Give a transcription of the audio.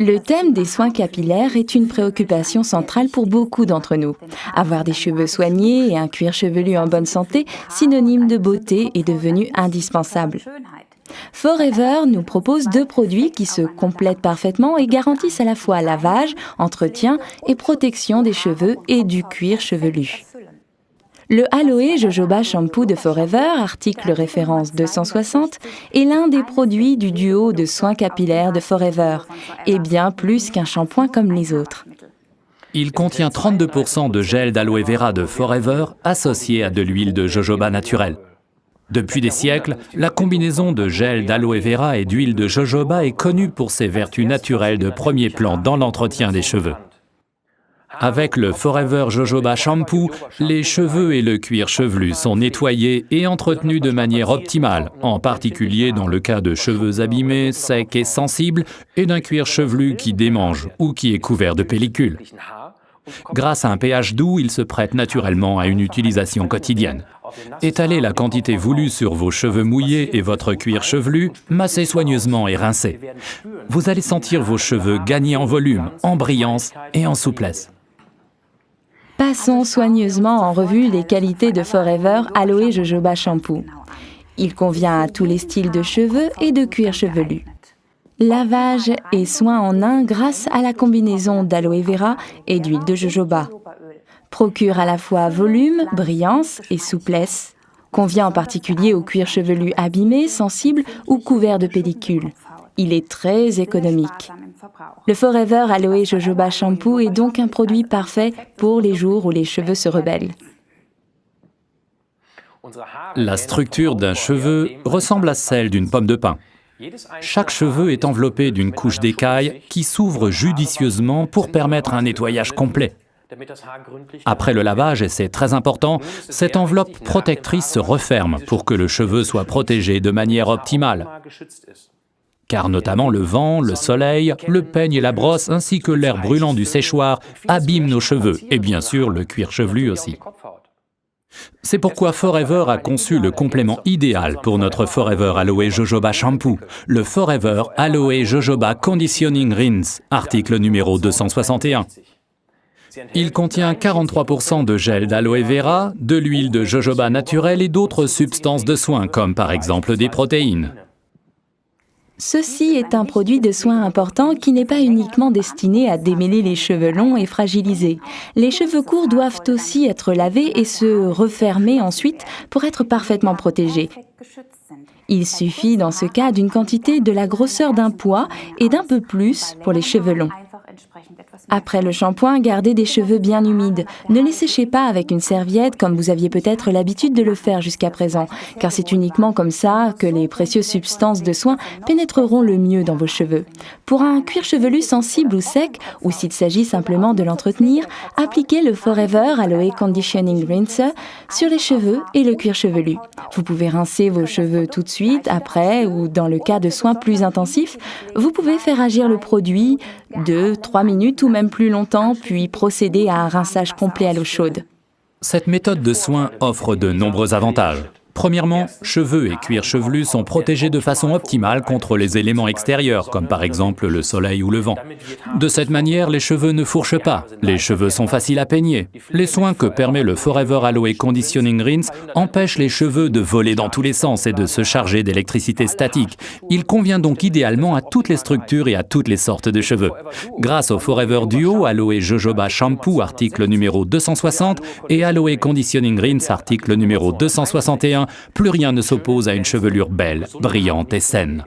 Le thème des soins capillaires est une préoccupation centrale pour beaucoup d'entre nous. Avoir des cheveux soignés et un cuir chevelu en bonne santé, synonyme de beauté, est devenu indispensable. Forever nous propose 2 produits qui se complètent parfaitement et garantissent à la fois lavage, entretien et protection des cheveux et du cuir chevelu. Le Aloe Jojoba Shampoo de Forever, article référence 260, est l'un des produits du duo de soins capillaires de Forever, et bien plus qu'un shampoing comme les autres. Il contient 32% de gel d'aloe vera de Forever associé à de l'huile de jojoba naturelle. Depuis des siècles, la combinaison de gel d'aloe vera et d'huile de jojoba est connue pour ses vertus naturelles de premier plan dans l'entretien des cheveux. Avec le Forever Jojoba Shampoo, les cheveux et le cuir chevelu sont nettoyés et entretenus de manière optimale, en particulier dans le cas de cheveux abîmés, secs et sensibles, et d'un cuir chevelu qui démange ou qui est couvert de pellicule. Grâce à un pH doux, il se prête naturellement à une utilisation quotidienne. Étalez la quantité voulue sur vos cheveux mouillés et votre cuir chevelu, massez soigneusement et rincez. Vous allez sentir vos cheveux gagner en volume, en brillance et en souplesse. Passons soigneusement en revue les qualités de Forever Aloe Jojoba Shampoo. Il convient à tous les styles de cheveux et de cuir chevelu. Lavage et soin en un grâce à la combinaison d'aloe vera et d'huile de jojoba. Procure à la fois volume, brillance et souplesse. Convient en particulier au cuir chevelu abîmé, sensible ou couvert de pellicule. Il est très économique. Le Forever Aloe Jojoba Shampoo est donc un produit parfait pour les jours où les cheveux se rebellent. La structure d'un cheveu ressemble à celle d'une pomme de pin. Chaque cheveu est enveloppé d'une couche d'écaille qui s'ouvre judicieusement pour permettre un nettoyage complet. Après le lavage, et c'est très important, cette enveloppe protectrice se referme pour que le cheveu soit protégé de manière optimale. Car notamment le vent, le soleil, le peigne et la brosse, ainsi que l'air brûlant du séchoir abîment nos cheveux, et bien sûr le cuir chevelu aussi. C'est pourquoi Forever a conçu le complément idéal pour notre Forever Aloe Jojoba Shampoo, le Forever Aloe Jojoba Conditioning Rinse, article numéro 261. Il contient 43% de gel d'aloe vera, de l'huile de jojoba naturelle et d'autres substances de soin, comme par exemple des protéines. Ceci est un produit de soin important qui n'est pas uniquement destiné à démêler les cheveux longs et fragilisés. Les cheveux courts doivent aussi être lavés et se refermer ensuite pour être parfaitement protégés. Il suffit dans ce cas d'une quantité de la grosseur d'un pois et d'un peu plus pour les cheveux longs. Après le shampoing, gardez des cheveux bien humides. Ne les séchez pas avec une serviette comme vous aviez peut-être l'habitude de le faire jusqu'à présent, car c'est uniquement comme ça que les précieuses substances de soin pénétreront le mieux dans vos cheveux. Pour un cuir chevelu sensible ou sec, ou s'il s'agit simplement de l'entretenir, appliquez le Forever Aloe Conditioning Rinser sur les cheveux et le cuir chevelu. Vous pouvez rincer vos cheveux tout de suite, après, ou dans le cas de soins plus intensifs, vous pouvez faire agir le produit 2-3 minutes ou même plus longtemps, puis procéder à un rinçage complet à l'eau chaude. Cette méthode de soin offre de nombreux avantages. Premièrement, cheveux et cuir chevelu sont protégés de façon optimale contre les éléments extérieurs, comme par exemple le soleil ou le vent. De cette manière, les cheveux ne fourchent pas, les cheveux sont faciles à peigner. Les soins que permet le Forever Aloe Conditioning Rinse empêchent les cheveux de voler dans tous les sens et de se charger d'électricité statique. Il convient donc idéalement à toutes les structures et à toutes les sortes de cheveux. Grâce au Forever Duo Aloe Jojoba Shampoo, article numéro 260, et Aloe Conditioning Rinse, article numéro 261, plus rien ne s'oppose à une chevelure belle, brillante et saine.